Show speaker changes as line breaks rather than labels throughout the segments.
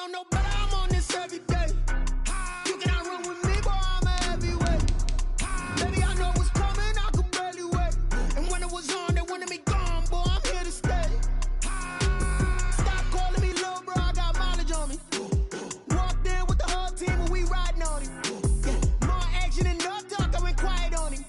know no better, I'm on this every day. You cannot run with me, boy, I'm a heavyweight. Baby, I know what's coming, I could barely wait. And when it was on, they wanted me gone, boy, I'm here to stay. Stop calling me little bro, I got mileage on me. Walked in with the whole team and we riding on him. Yeah, more action and no talk, I went quiet on him.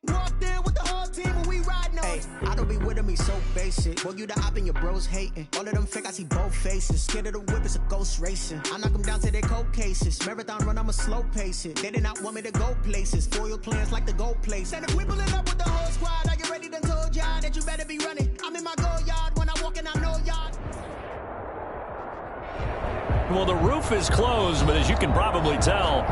Walked in with the whole team and we riding on him.
I don't be with me so basic. Boy, you the op and your bros hating. All of them fake, I see both faces. Scared of the whip, it's a ghost racing. I knock them down to their cold cases. Marathon run, I'ma slow pace it. They did not want me to go places. Foil plans like the gold place.
And if we pulling up with the whole squad, I get ready to told y'all that you better be running. I'm in my goal yard when I walk in, I know y'all.
Well, the roof is closed, but as you can probably tell,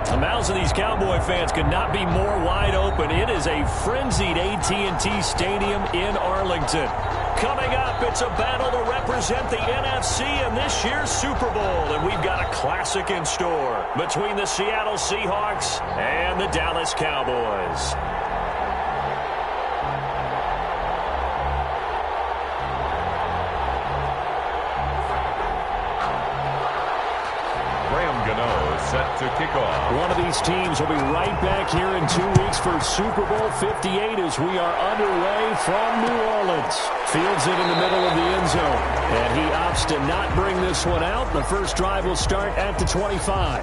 the mouths of these Cowboy fans could not be more wide open. It is a frenzied AT&T Stadium in Arlington. Coming up, it's a battle to represent the NFC in this year's Super Bowl, and we've got a classic in store between the Seattle Seahawks and the Dallas Cowboys.
Set to kick off.
One of these teams will be right back here in 2 weeks for Super Bowl 58 as we are underway from New Orleans. Fields it in the middle of the end zone, and he opts to not bring this one out. The first drive will start at the 25.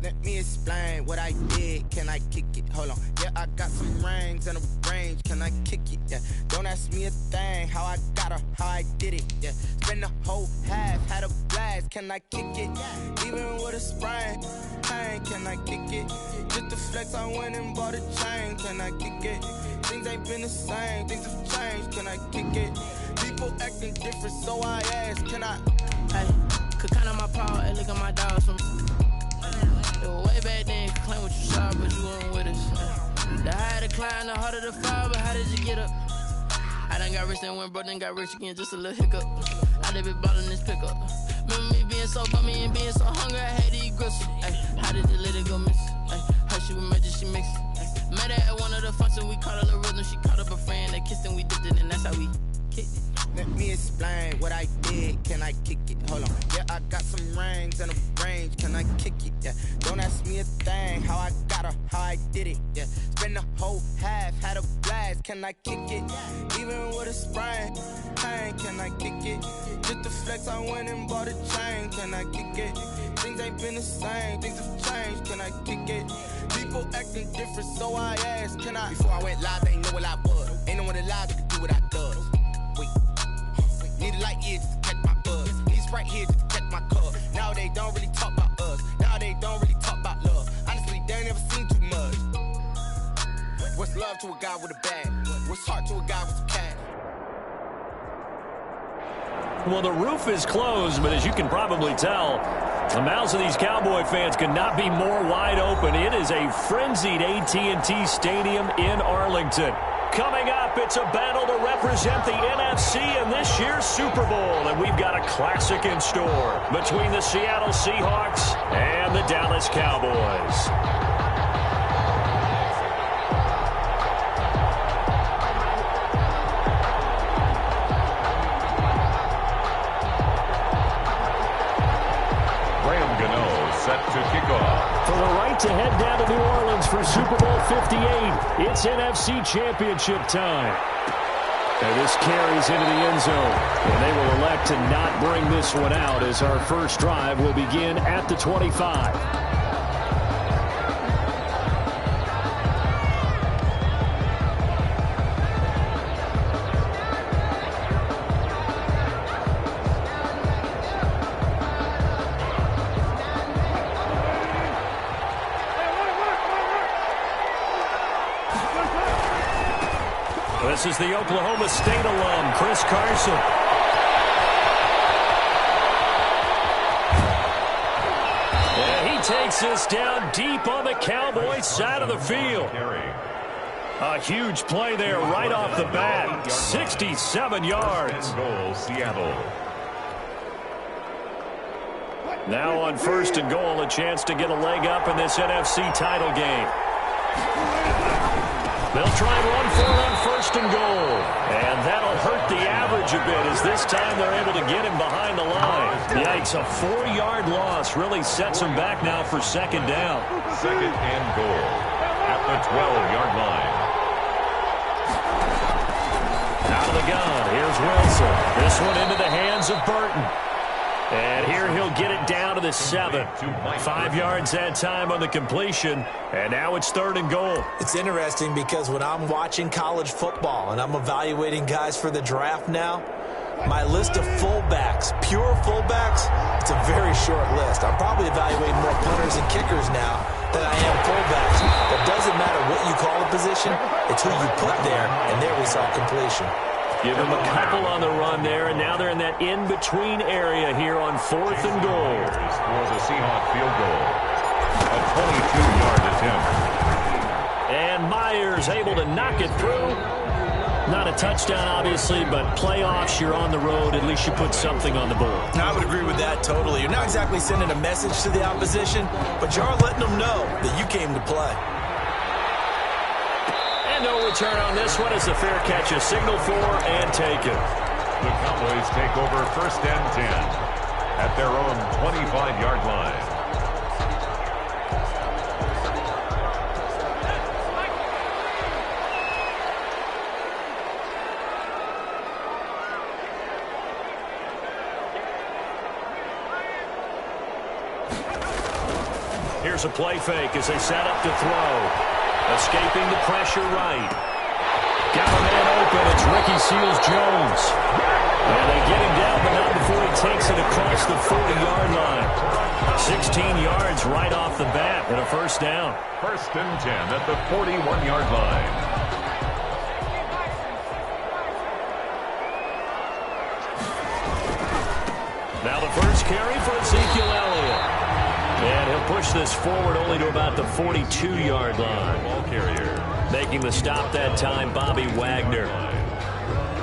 Let me explain what I did. Can I kick it? Hold on. Yeah, I got some rings and a range. Can I kick it? Yeah. Don't ask me a thing. How I got her, how I did it. Yeah. Spend the whole half, had a blast. Can I kick it? Even with a sprain. Pain, can I kick it? Just to flex, I went and bought a chain. Can I kick it? Things ain't been the same. Things have changed. Can I kick it? People acting different, so I ask. Can I?
Hey, could count on my power and look at my dogs from. Way back then, claim what you saw, but you weren't with us. The higher the climb, the harder the fall, but how did you get up? I done got rich, then went broke, then got rich again, just a little hiccup. I done been ballin' this pickup. Remember me being so bummy and being so hungry, I had to eat gristle. Ay, how did the little go miss? Ay, her she was magic, she mixed. Met her at one of the functions, we caught a little rhythm, she caught up a friend, they kissed and we dipped it, and that's how we kicked it.
Let me explain what I did. Can I kick it? Hold on. Yeah, I got some rings and a range. Can I kick it? Yeah. Don't ask me a thing. How I got her, how I did it. Yeah. Spend the whole half, had a blast. Can I kick it? Even with a sprain. Pain, can I kick it? Just to flex, I went and bought a chain. Can I kick it? Things ain't been the same. Things have changed. Can I kick it? People acting different, so I asked. Can I? Before I went live, they ain't know what I was. Ain't no one alive that could do what I does. Need a light year just to catch my buzz. Need Sprite here just to catch my cup. Now they don't really talk about us. Now they don't really talk about love. Honestly, they ain't never seen too much. What's love to a guy with a bag? What's heart to a guy with some cash?
Well, the roof is closed, but as you can probably tell, the mouths of these Cowboy fans could not be more wide open. It is a frenzied AT&T Stadium in Arlington. Coming up, it's a battle to represent the NFC in this year's Super Bowl, and we've got a classic in store between the Seattle Seahawks and the Dallas Cowboys.
Set to kick off.
For the right to head down to New Orleans for Super Bowl 58, it's NFC Championship time. And this carries into the end zone, and they will elect to not bring this one out as our first drive will begin at the 25. This is the Oklahoma State alum, Chris Carson. Yeah, he takes this down deep on the Cowboys side of the field. A huge play there right off the bat. 67 yards.
Goal, Seattle.
Now on 1st and goal, a chance to get a leg up in this NFC title game. They'll try and run for it on 1st and goal. And that'll hurt the average a bit as this time they're able to get him behind the line. Yikes, a 4-yard loss really sets him back now for 2nd down.
2nd and goal at the 12-yard line.
Out of the gun, here's Wilson. This one into the hands of Burton. And here he'll get it down to the 7. 5 yards that time on the completion. And now it's 3rd and goal.
It's interesting because when I'm watching college football and I'm evaluating guys for the draft now, my list of fullbacks, pure fullbacks, it's a very short list. I'm probably evaluating more punters and kickers now than I am fullbacks. It doesn't matter what you call a position, it's who you put there, and there we saw completion.
Give him a couple on the run there, and now they're in that in-between area here on 4th and goal.
For the Seahawks field goal. A 22-yard attempt.
And Myers able to knock it through. Not a touchdown, obviously, but playoffs, you're on the road. At least you put something on the board.
I would agree with that totally. You're not exactly sending a message to the opposition, but you are letting them know that you came to play.
No return on this one as the fair catch is signaled for and taken.
The Cowboys take over 1st and 10 at their own 25-yard line.
Here's a play fake as they set up to throw. Escaping the pressure right. Got a man open. It's Ricky Seals-Jones. And they get him down, but not before he takes it across the 40-yard line. 16 yards right off the bat and a 1st down.
1st and 10 at the 41-yard line.
Now the first carry for Ezekiel Elliott. And he'll push this forward only to about the 42-yard line.
Ball carrier.
Making the stop that time, Bobby Wagner.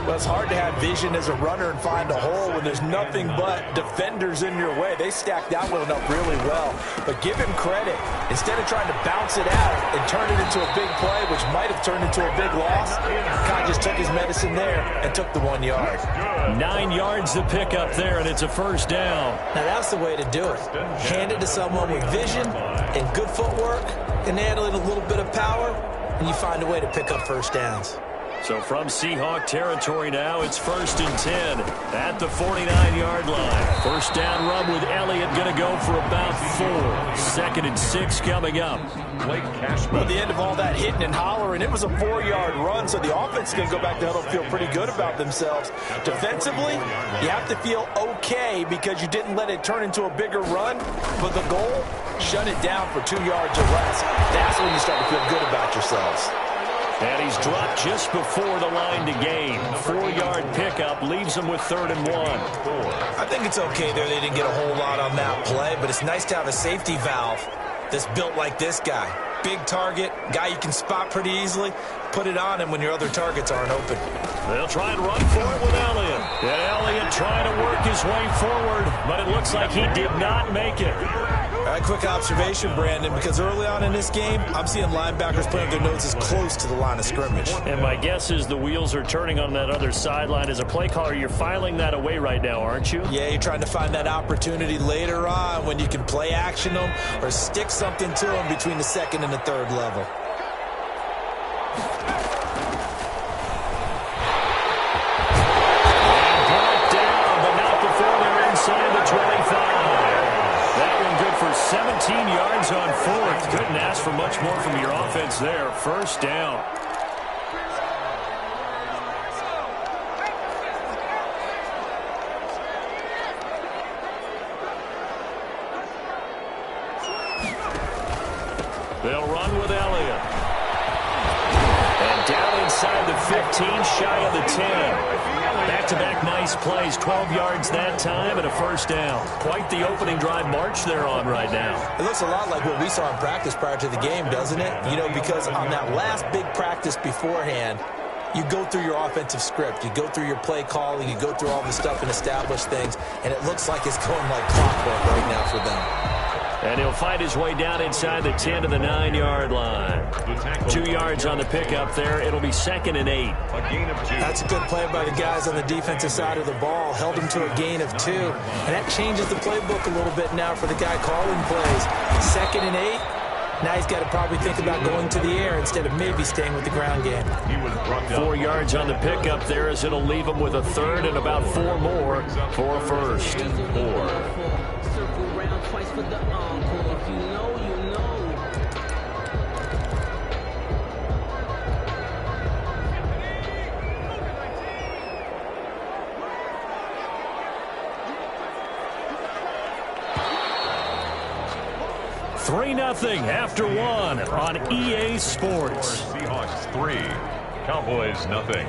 Well, it's hard to have vision as a runner and find a hole when there's nothing but defenders in your way. They stacked that one up really well. But give him credit. Instead of trying to bounce it out and turn it into a big play, which might have turned into a big loss, Kai just took his medicine there and took the 1 yard.
9 yards to pick up there, and it's a 1st down.
Now, that's the way to do it. Hand it to someone with vision and good footwork and add a little bit of power, and you find a way to pick up 1st downs.
So from Seahawk territory now, it's 1st and 10 at the 49-yard line. 1st down run with Elliott going to go for about 4. 2nd and 6 coming up.
Blake Cashman.
Well, at the end of all that hitting and hollering, it was a 4-yard run, so the offense is going to go back to huddle and feel pretty good about themselves. Defensively, you have to feel okay because you didn't let it turn into a bigger run, but the goal, shut it down for 2 yards or less. That's when you start to feel good about yourselves.
And he's dropped just before the line to gain. 4-yard pickup leaves him with 3rd and 1.
I think it's okay there. They didn't get a whole lot on that play, but it's nice to have a safety valve that's built like this guy. Big target, guy you can spot pretty easily. Put it on him when your other targets aren't open.
They'll try and run for it with Elliott. And Elliott trying to work his way forward, but it looks like he did not make it.
All right, quick observation, Brandon, because early on in this game, I'm seeing linebackers putting their noses close to the line of scrimmage.
And my guess is the wheels are turning on that other sideline. As a play caller, you're filing that away right now, aren't you?
Yeah, you're trying to find that opportunity later on when you can play action them or stick something to them between the 2nd and the 3rd level.
Brought down, but not before they're inside the 25. That one good for 17 yards on 4th. Couldn't ask for much more from your offense there. 1st down. They'll run with Elliott. And down inside the 15, shy of the 10. Back-to-back nice plays, 12 yards that time and a first down. Quite the opening drive march they're on right now.
It looks a lot like what we saw in practice prior to the game, doesn't it? You know, because on that last big practice beforehand, you go through your offensive script, you go through your play calling, you go through all the stuff and establish things, and it looks like it's going like clockwork right now for them.
And he'll find his way down inside the 10 to the 9-yard line. 2 yards on the pickup there. It'll be 2nd and 8.
That's a good play by the guys on the defensive side of the ball. Held him to a gain of 2. And that changes the playbook a little bit now for the guy calling plays. 2nd and 8. Now he's got to probably think about going to the air instead of maybe staying with the ground game.
4 yards on the pickup there as it'll leave him with a third and about 4 more for a first. 4.
Twice for the encore. If you know, you know.
Three 3-0 after 1 on EA Sports.
Seahawks 3, Cowboys 0.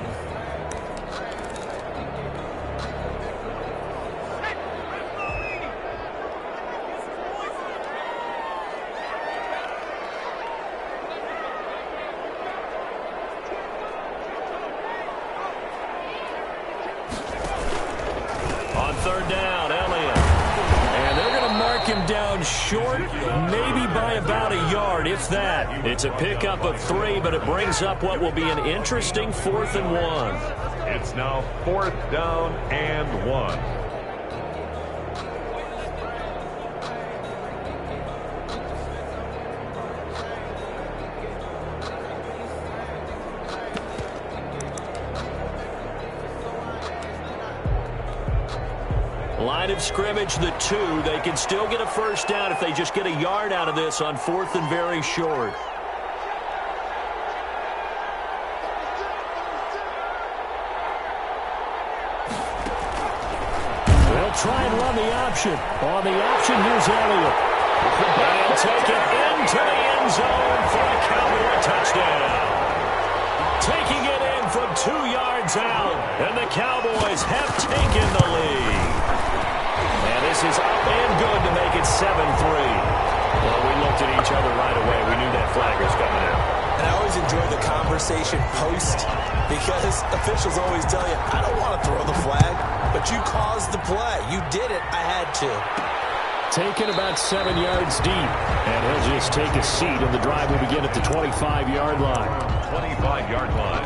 Short, maybe by about a yard, if that. It's a pickup of 3, but it brings up what will be an interesting 4th and 1.
It's now 4th down and 1.
Line of scrimmage, the 2. They can still get a first down if they just get a yard out of this on 4th and very short. They'll try and run the option. On the option, here's Elliott. They'll take it into the end zone for a Cowboy touchdown. Taking it in from 2 yards out, and the Cowboys have taken the lead. And this is up and good to make it 7-3. Well, we looked at each other right away. We knew that flag was coming out.
And I always enjoy the conversation post because officials always tell you, I don't want to throw the flag, but you caused the play. You did it. I had to.
Taken about 7 yards deep. And he'll just take a seat, and the drive will begin at the 25-yard line.
25-yard line.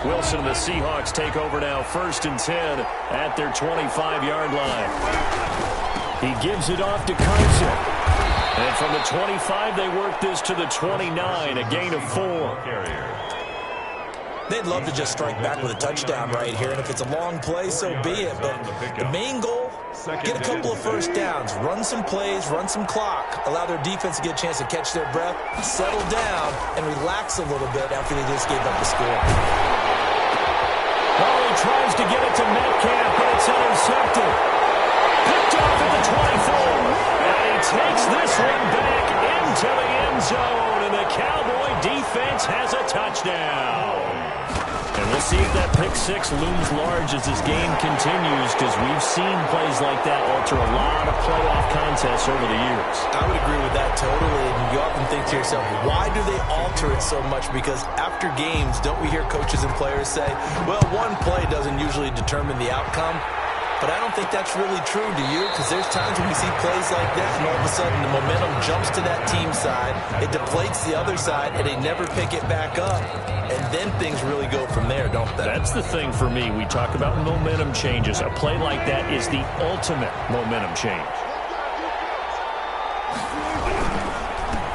Wilson and the Seahawks take over now, 1st and 10 at their 25-yard line. He gives it off to Carson. And from the 25, they work this to the 29, a gain of 4.
They'd love to just strike back with a touchdown right here, and if it's a long play, so be it. But the main goal, get a couple of first downs, run some plays, run some clock, allow their defense to get a chance to catch their breath, settle down, and relax a little bit after they just gave up the score.
Oh, he tries to get it to Metcalf, but it's intercepted. Picked off at the 24. And he takes this one back into the end zone, and the Cowboy defense has a touchdown. And we'll see if that pick 6 looms large as this game continues, because we've seen plays like that alter a lot of playoff contests over the years.
I would agree with that totally, and you often think to yourself, why do they alter it so much? Because after games, don't we hear coaches and players say, well, one play doesn't usually determine the outcome? But I don't think that's really true, do you? Because there's times when we see plays like that, and all of a sudden the momentum jumps to that team side, it deflates the other side, and they never pick it back up. And then things really go from there, don't they?
That's the thing for me. We talk about momentum changes. A play like that is the ultimate momentum change.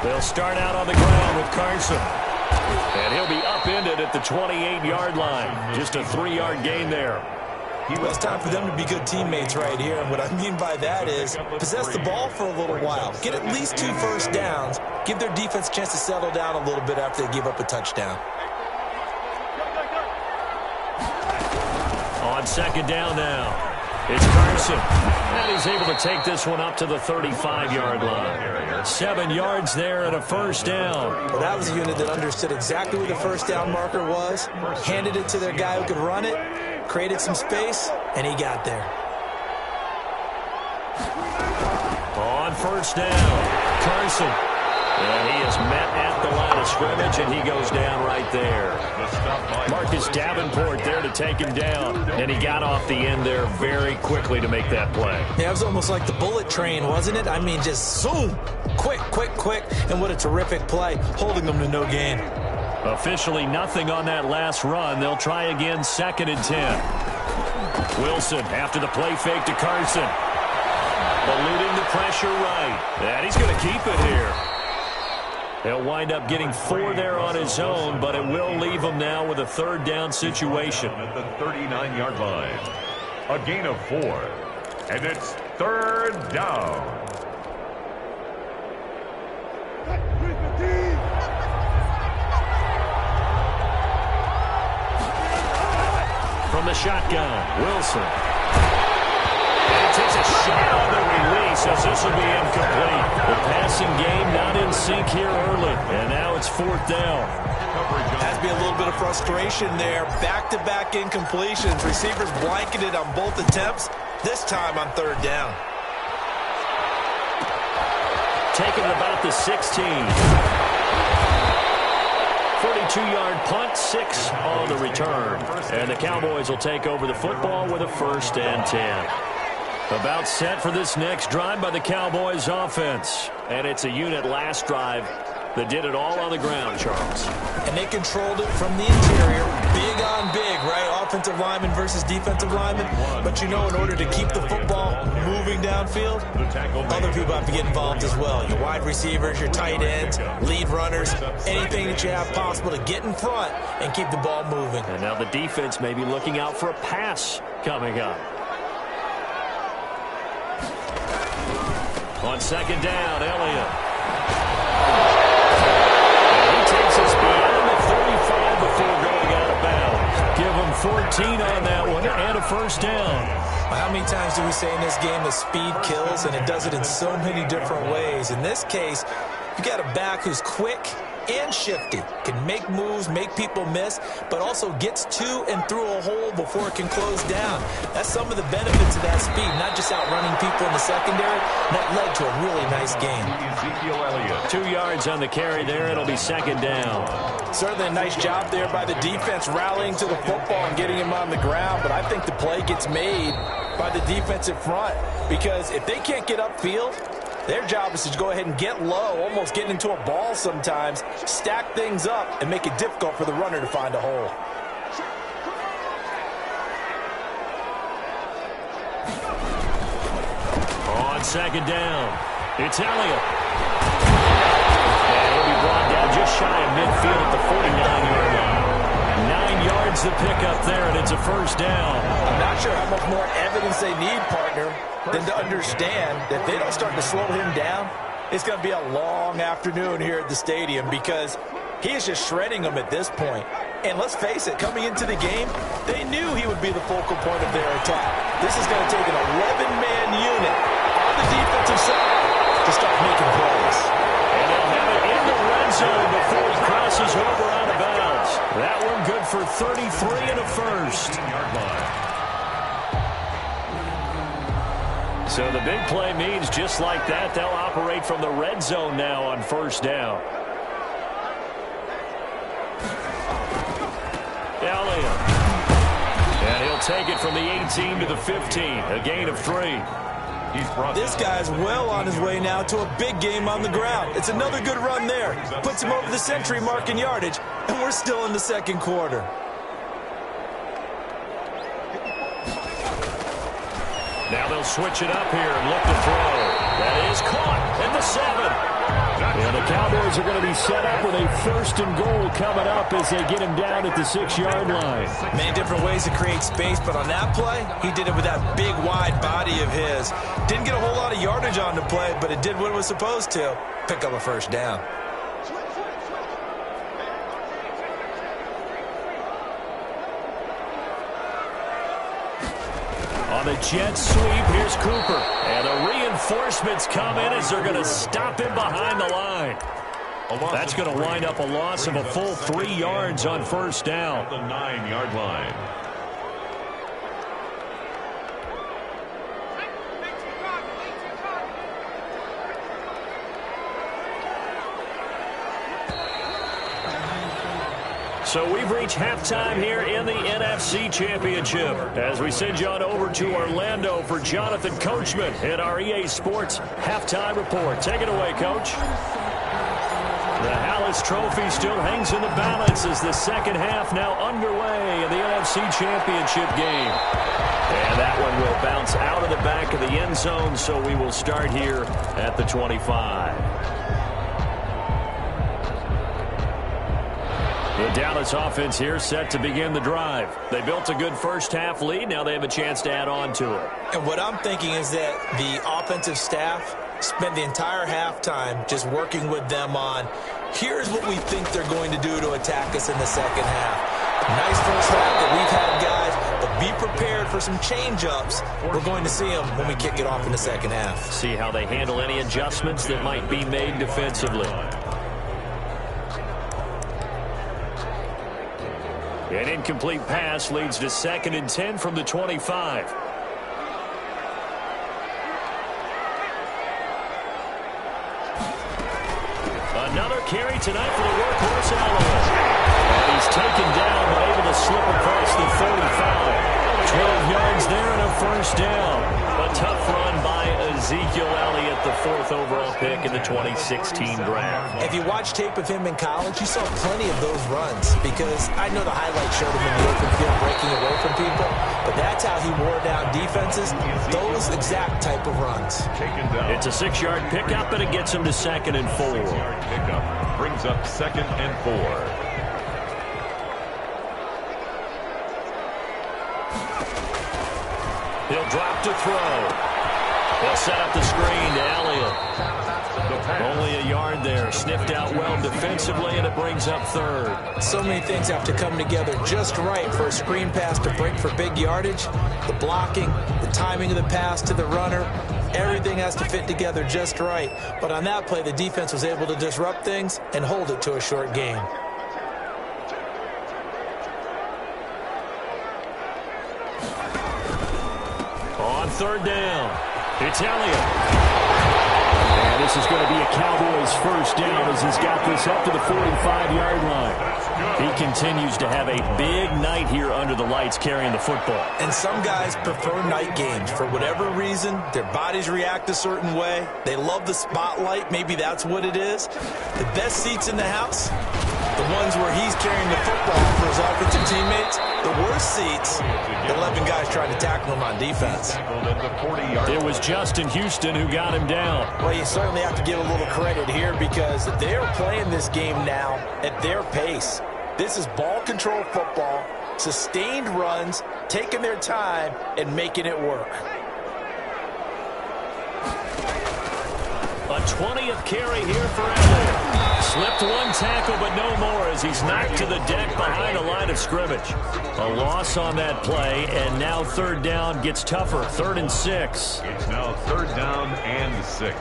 They'll start out on the ground with Carson. And he'll be upended at the 28-yard line. Just a 3-yard gain there.
Well, it's time for them to be good teammates right here. And what I mean by that is possess the ball for a little while. Get at least 2 first downs. Give their defense a chance to settle down a little bit after they give up a touchdown.
On 2nd down now. It's Carter Carson. And he's able to take this one up to the 35-yard line. 7 yards there and a first down.
Well, that was a unit that understood exactly where the first down marker was, handed it to their guy who could run it, created some space, and he got there.
On first down, Carson. And he is met at the line of scrimmage, and he goes down right there. Marcus Davenport there to take him down. And he got off the end there very quickly to make that play.
Yeah, it was almost like the bullet train, wasn't it? I mean, just zoom, quick, quick, quick. And what a terrific play, holding them to no gain.
Officially nothing on that last run. They'll try again, 2nd and 10. Wilson after the play fake to Carson. Eluding the pressure right. And he's going to keep it here. He'll wind up getting 4 there on his own, but it will leave him now with a 3rd down situation.
At the 39-yard line. A gain of 4. And it's 3rd down.
From the shotgun, Wilson. And he takes a shot on the release as this will be incomplete. The passing game not in sync here early, and now it's 4th down.
Has to be a little bit of frustration there. Back-to-back incompletions. Receivers blanketed on both attempts, this time on 3rd down.
Taking it about the 16. 42-yard punt, 6 on the return. And the Cowboys will take over the football with a 1st and 10. About set for this next drive by the Cowboys offense. And it's a unit last drive that did it all on the ground, Charles.
And they controlled it from the interior. Big on big, right? Offensive lineman versus defensive lineman. But you know, in order to keep the football moving downfield, other people have to get involved as well. Your wide receivers, your tight ends, lead runners, anything that you have possible to get in front and keep the ball moving.
And now the defense may be looking out for a pass coming up. On 2nd down, Elliott. He takes us beyond the 35 before going out of bounds. Give him 14 on that one and a 1st down.
How many times do we say in this game that speed kills, and it does it in so many different ways? In this case, you got a back who's quick and shifty, can make moves, make people miss, but also gets to and through a hole before it can close down. That's some of the benefits of that speed, not just outrunning people in the secondary. That led to a really nice game.
2 yards on the carry there. It'll be 2nd down.
Certainly a nice job there by the defense rallying to the football and getting him on the ground, but I think the play gets made by the defensive front because if they can't get upfield, their job is to go ahead and get low, almost getting into a ball sometimes, stack things up, and make it difficult for the runner to find a hole.
On 2nd down, it's Elliott. And he'll be brought down just shy of midfield at the 49-yard line. 9 yards to pick up there, and it's a 1st down.
I'm not sure how much more evidence they need, partner, than to understand that they don't start to slow him down. It's going to be a long afternoon here at the stadium because he is just shredding them at this point. And let's face it, coming into the game, they knew he would be the focal point of their attack. This is going to take an 11-man unit on the defensive side to start making plays.
And they'll have it in the red zone before he crosses over out of bounds. That one good for 33 and a 1st. So the big play means just like that, they'll operate from the red zone now on 1st down. Elliott. And he'll take it from the 18 to the 15, a gain of 3.
This guy's well on his way now to a big game on the ground. It's another good run there. Puts him over the century mark in yardage, and we're still in the 2nd quarter.
Now they'll switch it up here and look to throw. That is caught at the 7. And the Cowboys are going to be set up with a 1st and goal coming up as they get him down at the 6-yard line.
Many different ways to create space, but on that play, he did it with that big, wide body of his. Didn't get a whole lot of yardage on the play, but it did what it was supposed to. Pick up a 1st down.
On the jet sweep. Here's Cooper. And the reinforcements come in as they're going to stop him behind the line. That's going to wind up a loss of a full 3 yards on first down.
The 9-yard line.
So we've reached halftime here in the NFC Championship as we send you on over to Orlando for Jonathan Coachman in our EA Sports Halftime Report. Take it away, Coach. The Hallis Trophy still hangs in the balance as the second half now underway in the NFC Championship game. And that one will bounce out of the back of the end zone, so we will start here at the 25. The Dallas offense here set to begin the drive. They built a good first half lead. Now they have a chance to add on to it.
And what I'm thinking is that the offensive staff spent the entire halftime just working with them on, here's what we think they're going to do to attack us in the second half. Nice first half that we've had, guys, but be prepared for some change-ups. We're going to see them when we kick it off in the second half.
See how they handle any adjustments that might be made defensively. An incomplete pass leads to 2nd and 10 from the 25. Another carry tonight for the workhorse Allen. And he's taken down but able to slip across the 35. 12 yards there and a first down. A tough run by Ezekiel Elliott, the 4th overall pick in the 2016 draft.
If you watch tape of him in college, you saw plenty of those runs because I know the highlights showed him in the open field breaking away from people, but that's how he wore down defenses, those exact type of runs.
It's a 6-yard pickup, and it gets him to 2nd and 4.
6-yard pickup brings up 2nd and 4.
He'll drop to throw. They'll set up the screen to Elliott. Only a yard there. Sniffed out well defensively, and it brings up 3rd.
So many things have to come together just right for a screen pass to break for big yardage. The blocking, the timing of the pass to the runner, everything has to fit together just right. But on that play, the defense was able to disrupt things and hold it to a short gain.
On 3rd down, it's Elliott. And this is going to be a Cowboys first down as he's got this up to the 45-yard line. He continues to have a big night here under the lights carrying the football.
And some guys prefer night games. For whatever reason, their bodies react a certain way. They love the spotlight. Maybe that's what it is. The best seats in the house, the ones where he's carrying the football for his offensive teammates. The worst seats, 11 guys trying to tackle him on defense.
It was Justin Houston who got him down.
Well, you certainly have to give a little credit here because they're playing this game now at their pace. This is ball control football, sustained runs, taking their time, and making it work.
A 20th carry here for Elliott. Slipped one tackle, but no more as he's knocked to the deck behind the line of scrimmage. A loss on that play, and now 3rd down gets tougher. 3rd and 6.
It's now 3rd down and 6.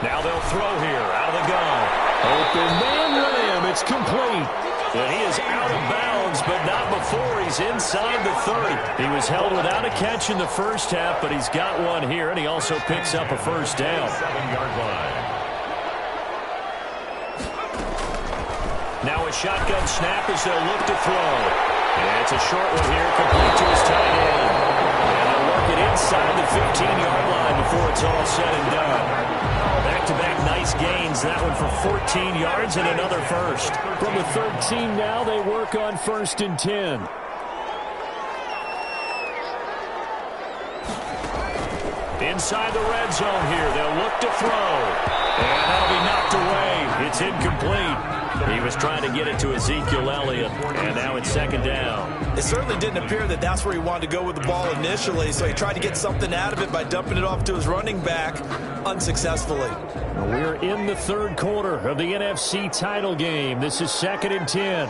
Now they'll throw here out of the gun. Open man ram. It's complete. And he is out of bounds, but not before he's inside the 30. He was held without a catch in the first half, but he's got one here, and he also picks up a first down.
7-yard line.
Now a shotgun snap as they'll look to throw. And it's a short one here, complete to his tight end. And they'll work it inside the 15-yard line before it's all said and done. Back-to-back nice gains. That one for 14 yards and another first. From the 13 now, they work on 1st and 10. Inside the red zone here, they'll look to throw. And that'll be knocked away. It's incomplete. He was trying to get it to Ezekiel Elliott, and now it's second down.
It certainly didn't appear that that's where he wanted to go with the ball initially, so he tried to get something out of it by dumping it off to his running back unsuccessfully.
We're in the third quarter of the NFC title game. This is 2nd and 10.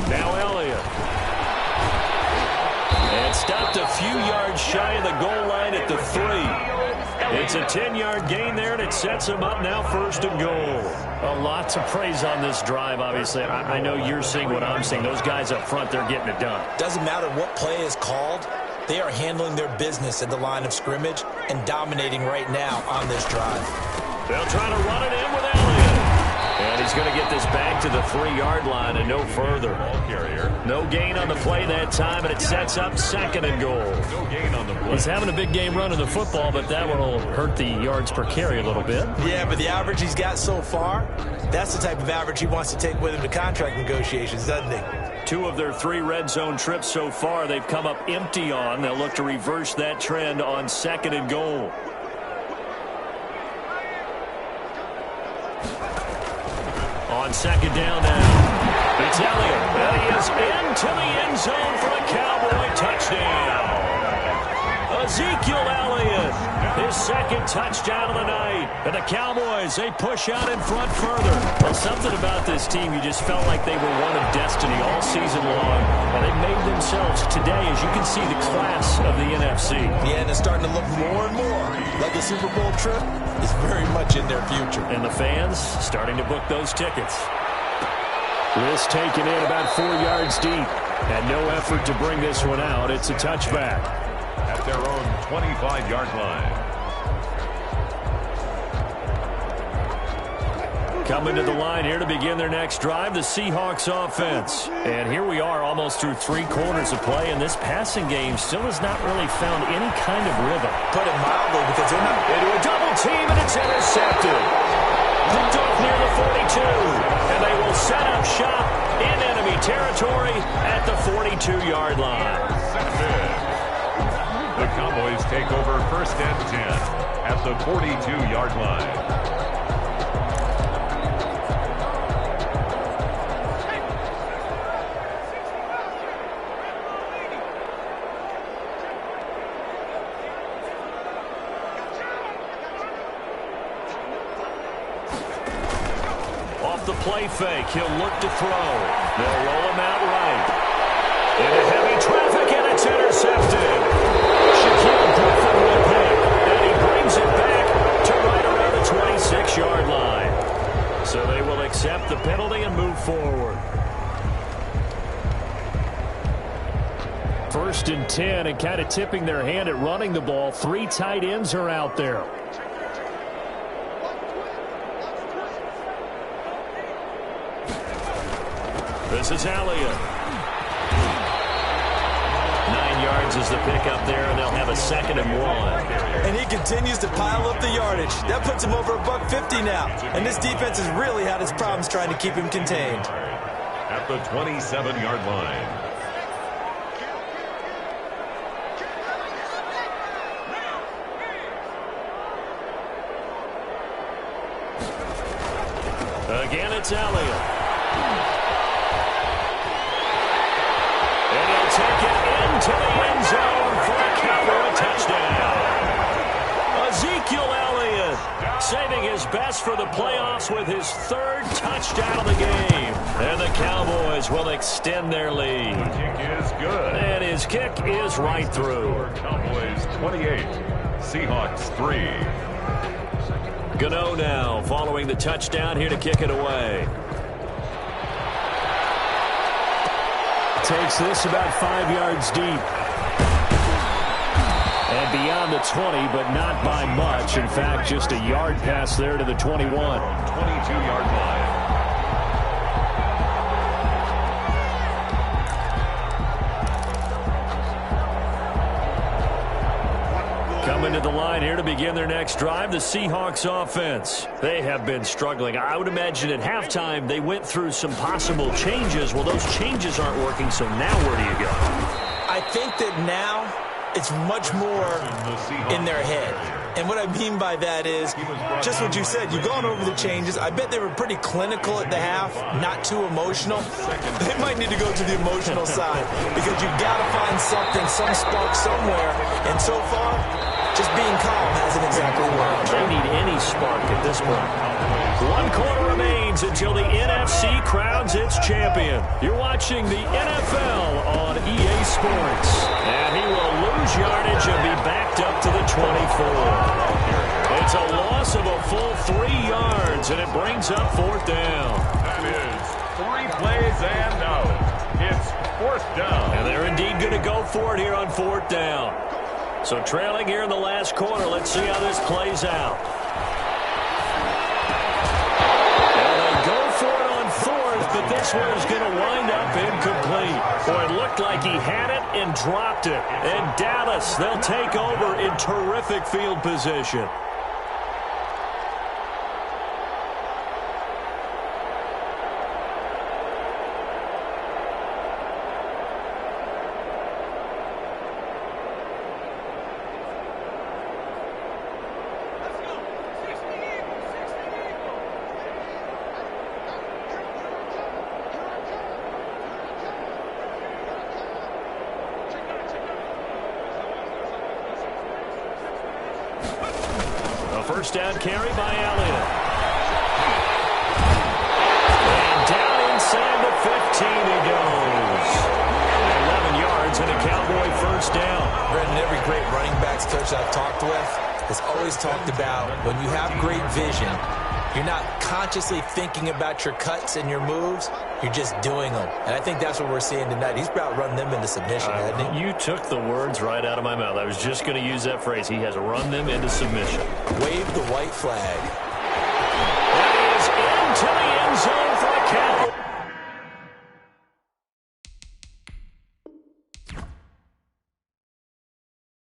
Now Elliott. And stopped a few yards shy of the goal line at the 3. It's a 10-yard gain there, and it sets him up now 1st and goal. A lot to praise on this drive, obviously. I know you're seeing what I'm seeing. Those guys up front, they're getting it done.
Doesn't matter what play is called. They are handling their business at the line of scrimmage and dominating right now on this drive.
They'll try to run it in with Elliott. And he's going to get this back to the 3-yard line and no further. No gain on the play that time, and it sets up 2nd and goal.
No gain on the play.
He's having a big game running the football, but that one will hurt the yards per carry a little bit.
Yeah, but the average he's got so far, that's the type of average he wants to take with him to contract negotiations, doesn't he?
2 of their 3 red zone trips so far, they've come up empty on. They'll look to reverse that trend on 2nd and goal. On 2nd down now, it's Elliott. And he is into the end zone for a Cowboy touchdown. Ezekiel Elliott, his 2nd touchdown of the night. And the Cowboys, they push out in front further. Well, something about this team, you just felt like they were one of destiny all season long. And they made themselves today, as you can see, the class of the NFC.
Yeah, and it's starting to look more and more like a Super Bowl trip is very much in their future.
And the fans starting to book those tickets. This taken in about 4 yards deep. And no effort to bring this one out. It's a touchback.
At their own 25-yard line.
Coming to the line here to begin their next drive, the Seahawks offense. And here we are almost through 3 quarters of play, and this passing game still has not really found any kind of rhythm.
Put it mildly, because they're not
into a double team, and it's intercepted. Picked off near the 42, and they will set up shop in enemy territory at the 42-yard line.
The Cowboys take over 1st and 10 at the 42-yard line.
The play fake, he'll look to throw. They'll roll him out right. Into heavy traffic, and it's intercepted. Shaquille Griffin will pick, and he brings it back to right around the 26-yard line. So they will accept the penalty and move forward. 1st and 10, and kind of tipping their hand at running the ball. 3 tight ends are out there. This is Elliott. 9 yards is the pickup there, and they'll have a 2nd and 1.
And he continues to pile up the yardage. That puts him over $150 now. And this defense has really had its problems trying to keep him contained.
At the 27-yard line.
Again, it's Elliott. Take it into the end zone for a Cowboy touchdown. Ezekiel Elliott saving his best for the playoffs with his 3rd touchdown of the game. And the Cowboys will extend their lead.
The kick is good.
And his kick is right through.
Cowboys 28, Seahawks 3.
Gano now following the touchdown here to kick it away. Takes this about 5 yards deep. And beyond the 20, but not by much. In fact, just a yard pass there to the 21.
22-yard line.
Coming to at the line here to begin their next drive, the Seahawks offense. They have been struggling. I would imagine at halftime they went through some possible changes. Well, those changes aren't working, so now where do you go?
I think that now it's much more in their head. And what I mean by that is just what you said. You've gone over the changes. I bet they were pretty clinical at the half, not too emotional. They might need to go to the emotional side because you've got to find something, some spark somewhere. And so far, just being calm hasn't exactly worked.
They need any spark at this point. 1 quarter remains until the NFC crowns its champion. You're watching the NFL on EA Sports. And he will lose yardage and be backed up to the 24. It's a loss of a full 3 yards, and it brings up 4th down.
That is 3 plays and out. It's 4th down.
And they're indeed going to go for it here on 4th down. So trailing here in the last quarter, let's see how this plays out. But this one is going to wind up incomplete. Boy, it looked like he had it and dropped it. And Dallas, they'll take over in terrific field position. First down carry by Elliott. And down inside the 15 he goes. 11 yards and a Cowboy first down.
Brendan, every great running backs coach I've talked with has always talked about when you have great vision, you're not consciously thinking about your cuts and your moves. You're just doing them. And I think that's what we're seeing tonight. He's about run them into submission, hasn't he?
You took the words right out of my mouth. I was just going to use that phrase. He has run them into submission.
Wave the white flag.